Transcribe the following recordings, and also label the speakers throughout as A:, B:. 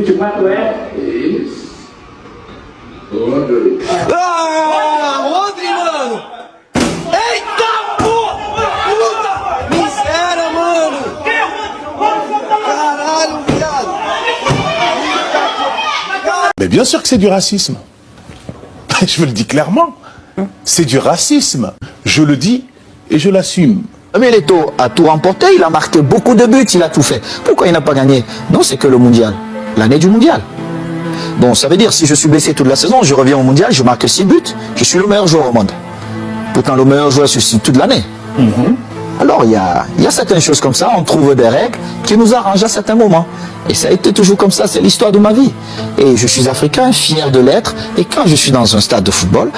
A: tu crois que ouais?
B: Ah, Rodri, mano! Eita porra! Puta! Miséria, mano! Caralho, viado!
C: Mais bien sûr que c'est du racisme. Je vous le dis clairement. C'est du racisme. Je le dis et je l'assume.
D: Samuel Eto'o a tout remporté, il a marqué beaucoup de buts, il a tout fait. Pourquoi il n'a pas gagné? Non, c'est que le mondial. L'année du mondial. Bon, ça veut dire si je suis blessé toute la saison, je reviens au mondial, je marque 6 buts, je suis le meilleur joueur au monde. Pourtant, le meilleur joueur, c'est toute l'année. Alors, il y a certaines choses comme ça, on trouve des règles qui nous arrangent à certains moments. Et ça a été toujours comme ça, c'est l'histoire de ma vie. Et je suis africain, fier de l'être. Et quand je suis dans un stade de football,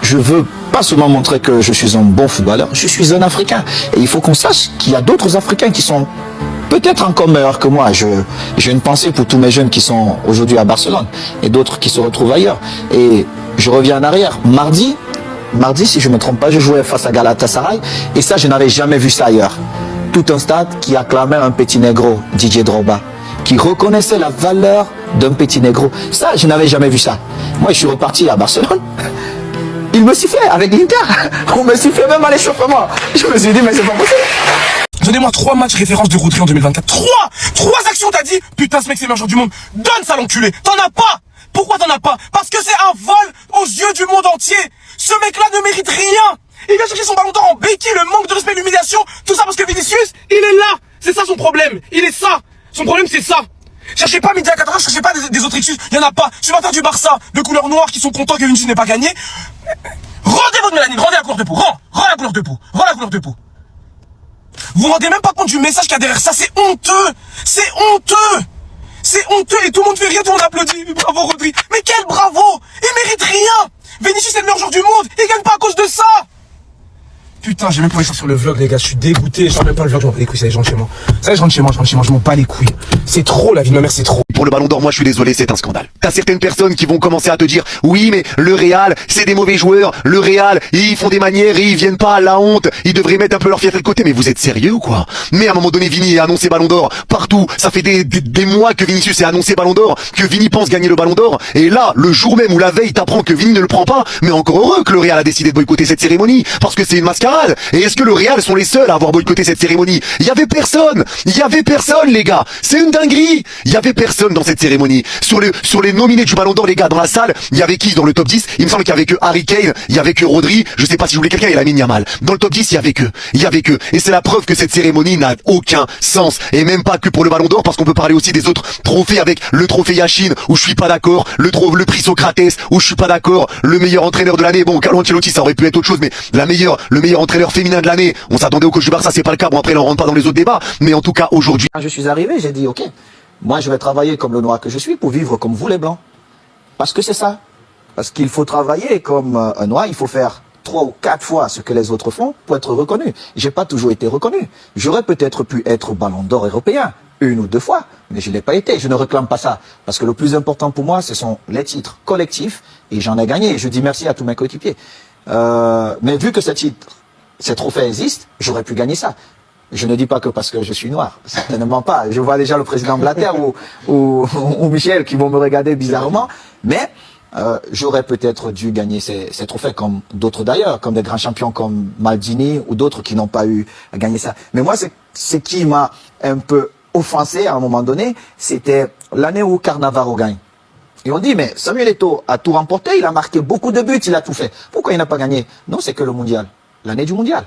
D: je veux pas seulement montrer que je suis un bon footballeur, je suis un Africain. Et il faut qu'on sache qu'il y a d'autres Africains qui sont peut-être encore meilleurs que moi. J'ai une pensée pour tous mes jeunes qui sont aujourd'hui à Barcelone et d'autres qui se retrouvent ailleurs. Et je reviens en arrière. Mardi, si je ne me trompe pas, je jouais face à Galatasaray et ça, je n'avais jamais vu ça ailleurs. Tout un stade qui acclamait un petit négro, Didier Drogba, qui reconnaissait la valeur d'un petit négro. Ça, je n'avais jamais vu ça. Moi, je suis reparti à Barcelone. Il me sifflait avec l'Inter. On me sifflait même à l'échauffement. Je me suis dit, mais c'est pas possible.
E: Donnez-moi 3 matchs référence de Rodri en 2024. 3 actions, t'as dit? Putain, ce mec, c'est le meilleur joueur du monde. Donne ça, l'enculé. T'en as pas. Pourquoi t'en as pas? Parce que c'est un vol aux yeux du monde entier. Ce mec-là ne mérite rien. Il vient chercher son ballon d'or en béquille, le manque de respect, l'humiliation. Tout ça parce que Vinicius, il est là. C'est ça son problème. Il est ça. Son problème, c'est ça. Cherchez pas midi à 4h, cherchez pas des autres excuses. Il y en a pas. Supporters du Barça, de couleur noire, qui sont contents que Vinicius n'ait pas gagné. Rendez votre mélanine, rendez la couleur de peau. Rends la couleur de peau. Rends la couleur de peau. Vous vous rendez même pas compte du message qu'il y a derrière ça. C'est honteux. C'est honteux. C'est honteux et tout le monde fait rien, tout le monde applaudit. Bravo Rodri. Mais quel bravo. Il mérite rien. Vinicius est le meilleur joueur du monde. Il gagne pas à cause de ça. Putain, j'ai même pas envie de sortir le vlog, les gars. Je suis dégoûté. Je sors même pas le vlog. Je m'en bats les couilles. Ça y est, je rentre chez moi. Ça y est, je rentre chez moi. Je m'en bats les couilles. C'est trop, la vie de ma mère, c'est trop.
F: Pour le ballon d'or, moi je suis désolé, c'est un scandale. T'as certaines personnes qui vont commencer à te dire oui mais le Real c'est des mauvais joueurs, le Real ils font des manières et ils viennent pas à la honte, ils devraient mettre un peu leur fierté de côté. Mais vous êtes sérieux ou quoi? Mais à un moment donné Vini est annoncé ballon d'or partout, ça fait des mois que Vinicius est annoncé ballon d'or, que Vini pense gagner le ballon d'or, et là le jour même ou la veille t'apprends que Vini ne le prend pas. Mais encore heureux que le Real a décidé de boycotter cette cérémonie, parce que c'est une mascarade. Et est-ce que le Real sont les seuls à avoir boycotté cette cérémonie? Il y avait personne les gars, c'est une dinguerie. Il y avait personne dans cette cérémonie. Sur les nominés du ballon d'or, les gars, dans la salle, il y avait qui dans le top 10? Il me semble qu'il y avait que Harry Kane, il y avait que Rodri, je sais pas si je voulais quelqu'un, et Lamine Yamal. Dans le top 10, il y avait que. Et c'est la preuve que cette cérémonie n'a aucun sens. Et même pas que pour le ballon d'or, parce qu'on peut parler aussi des autres trophées, avec le trophée Yachine, où je suis pas d'accord, le prix Socrates, où je suis pas d'accord, le meilleur entraîneur de l'année. Bon, Carlo Ancelotti, ça aurait pu être autre chose, mais le meilleur entraîneur féminin de l'année, on s'attendait au coach du Barça, c'est pas le cas. Bon, après, là, on rentre pas dans les autres débats, mais en tout cas, aujourd'hui.
D: Quand je suis arrivé, j'ai dit, ok, moi je vais travailler comme le noir que je suis pour vivre comme vous les blancs. Parce que c'est ça. Parce qu'il faut travailler comme un noir, il faut faire 3 ou 4 fois ce que les autres font pour être reconnu. J'ai pas toujours été reconnu. J'aurais peut-être pu être ballon d'or européen 1 ou 2 fois, mais je l'ai pas été. Je ne réclame pas ça. Parce que le plus important pour moi, ce sont les titres collectifs, et j'en ai gagné. Je dis merci à tous mes coéquipiers. Mais vu que ces trophées existent, j'aurais pu gagner ça. Je ne dis pas que parce que je suis noir, certainement pas. Je vois déjà le président Blatter ou Michel qui vont me regarder bizarrement, mais j'aurais peut-être dû gagner ces trophées comme d'autres d'ailleurs, comme des grands champions comme Maldini ou d'autres qui n'ont pas eu à gagner ça. Mais moi, ce qui m'a un peu offensé à un moment donné, c'était l'année où Cannavaro gagne. Et on dit, mais Samuel Eto'o a tout remporté, il a marqué beaucoup de buts, il a tout fait. Pourquoi il n'a pas gagné? Non, c'est que le mondial, l'année du mondial.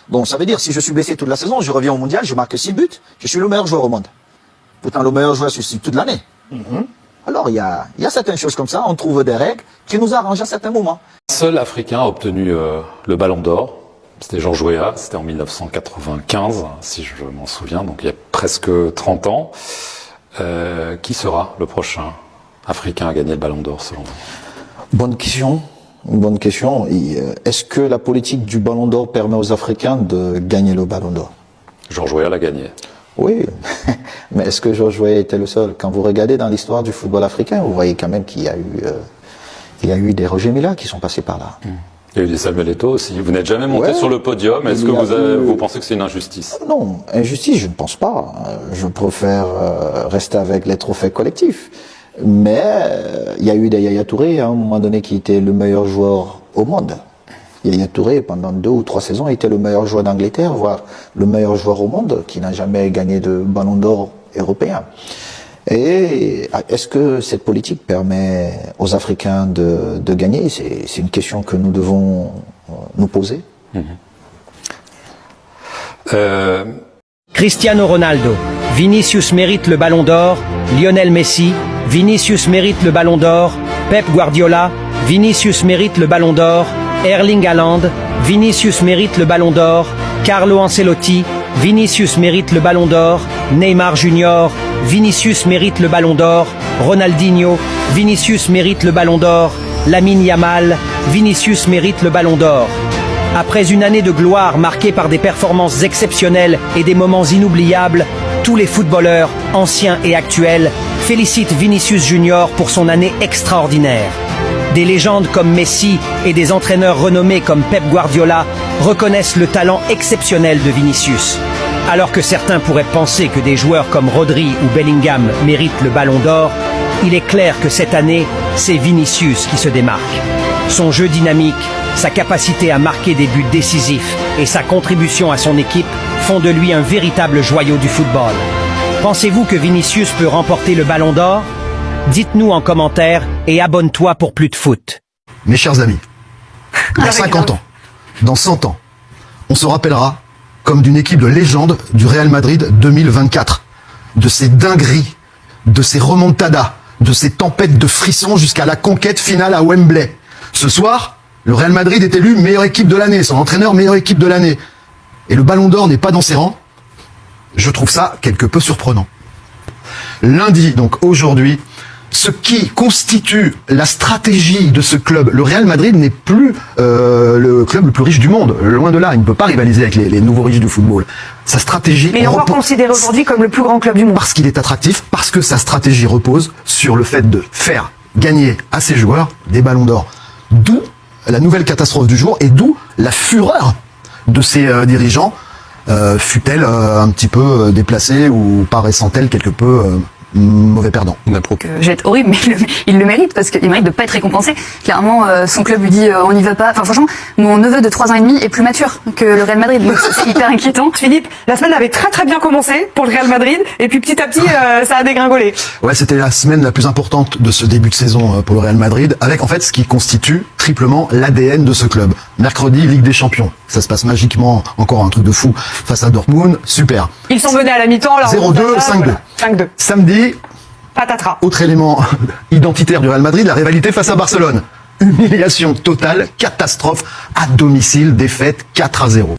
D: Bon, ça veut dire, si je suis blessé toute la saison, je reviens au mondial, je marque 6 buts, je suis le meilleur joueur au monde. Pourtant, le meilleur joueur, c'est toute l'année. Alors, il y a certaines choses comme ça, on trouve des règles qui nous arrangent à certains moments.
G: Seul Africain a obtenu le Ballon d'Or, c'était Georges Weah, c'était en 1995, si je m'en souviens, donc il y a presque 30 ans. Qui sera le prochain Africain à gagner le Ballon d'Or, selon vous?
D: Bonne question. Une bonne question. Est-ce que la politique du Ballon d'Or permet aux Africains de gagner le Ballon d'Or?
G: Georges Weah l'a gagné.
D: Oui, mais est-ce que Georges Weah était le seul? Quand vous regardez dans l'histoire du football africain, vous voyez quand même qu'il y a eu des Roger Mila qui sont passés par là.
G: Il y a eu des Samuel Eto'o aussi. Vous n'êtes jamais monté
D: Ouais.
G: sur le podium. Est-ce
D: Il
G: que
D: y a eu-
G: vous pensez que c'est une injustice?
D: Non, injustice, je ne pense pas. Je préfère rester avec les trophées collectifs. Mais il y a eu des Yaya Touré, à un moment donné, qui était le meilleur joueur au monde. Yaya Touré, pendant 2 ou 3 saisons, était le meilleur joueur d'Angleterre, voire le meilleur joueur au monde, qui n'a jamais gagné de ballon d'or européen. Et est-ce que cette politique permet aux Africains de gagner? C'est une question que nous devons nous poser.
A: Cristiano Ronaldo, Vinicius mérite le ballon d'or, Lionel Messi, Vinicius mérite le ballon d'or, Pep Guardiola, Vinicius mérite le ballon d'or, Erling Haaland, Vinicius mérite le ballon d'or, Carlo Ancelotti, Vinicius mérite le ballon d'or, Neymar Junior, Vinicius mérite le ballon d'or, Ronaldinho, Vinicius mérite le ballon d'or, Lamine Yamal, Vinicius mérite le ballon d'or. Après une année de gloire marquée par des performances exceptionnelles et des moments inoubliables, tous les footballeurs, anciens et actuels, félicitent Vinicius Junior pour son année extraordinaire. Des légendes comme Messi et des entraîneurs renommés comme Pep Guardiola reconnaissent le talent exceptionnel de Vinicius. Alors que certains pourraient penser que des joueurs comme Rodri ou Bellingham méritent le ballon d'or, il est clair que cette année, c'est Vinicius qui se démarque. Son jeu dynamique, sa capacité à marquer des buts décisifs et sa contribution à son équipe font de lui un véritable joyau du football. Pensez-vous que Vinicius peut remporter le ballon d'or? Dites-nous en commentaire et abonne-toi pour plus de foot.
H: Mes chers amis, dans 50 ans, dans 100 ans, on se rappellera comme d'une équipe de légende du Real Madrid 2024. De ses dingueries, de ses remontadas, de ses tempêtes de frissons jusqu'à la conquête finale à Wembley. Ce soir, le Real Madrid est élu meilleure équipe de l'année, son entraîneur meilleure équipe de l'année. Et le ballon d'or n'est pas dans ses rangs. Je trouve ça quelque peu surprenant. Lundi, donc aujourd'hui, ce qui constitue la stratégie de ce club, le Real Madrid n'est plus le club le plus riche du monde, loin de là, il ne peut pas rivaliser avec les nouveaux riches du football. Sa stratégie...
I: Mais il est encore considéré aujourd'hui comme le plus grand club du monde.
H: Parce qu'il est attractif, parce que sa stratégie repose sur le fait de faire gagner à ses joueurs des ballons d'or. D'où la nouvelle catastrophe du jour et d'où la fureur de ses dirigeants, fut-elle un petit peu déplacée ou paraissant-elle quelque peu... mauvais perdant.
I: Je vais être horrible, mais il le mérite parce qu'il mérite de pas être récompensé. Clairement, son club lui dit on n'y va pas. Enfin, franchement, mon neveu de 3 ans et demi est plus mature que le Real Madrid, donc c'est hyper inquiétant.
J: Philippe, la semaine avait très bien commencé pour le Real Madrid et puis petit à petit ça a dégringolé.
H: Ouais, c'était la semaine la plus importante de ce début de saison pour le Real Madrid, avec en fait ce qui constitue triplement l'ADN de ce club. Mercredi, Ligue des Champions. Ça se passe magiquement, encore un truc de fou, face à Dortmund, super.
J: Ils sont menés à la mi-temps,
H: 0-2, 5-2.
J: voilà. 5-2.
H: Samedi,
J: Patatras.
H: autre élément identitaire du Real Madrid, la rivalité face à Barcelone. Humiliation totale, catastrophe, à domicile, défaite 4-0.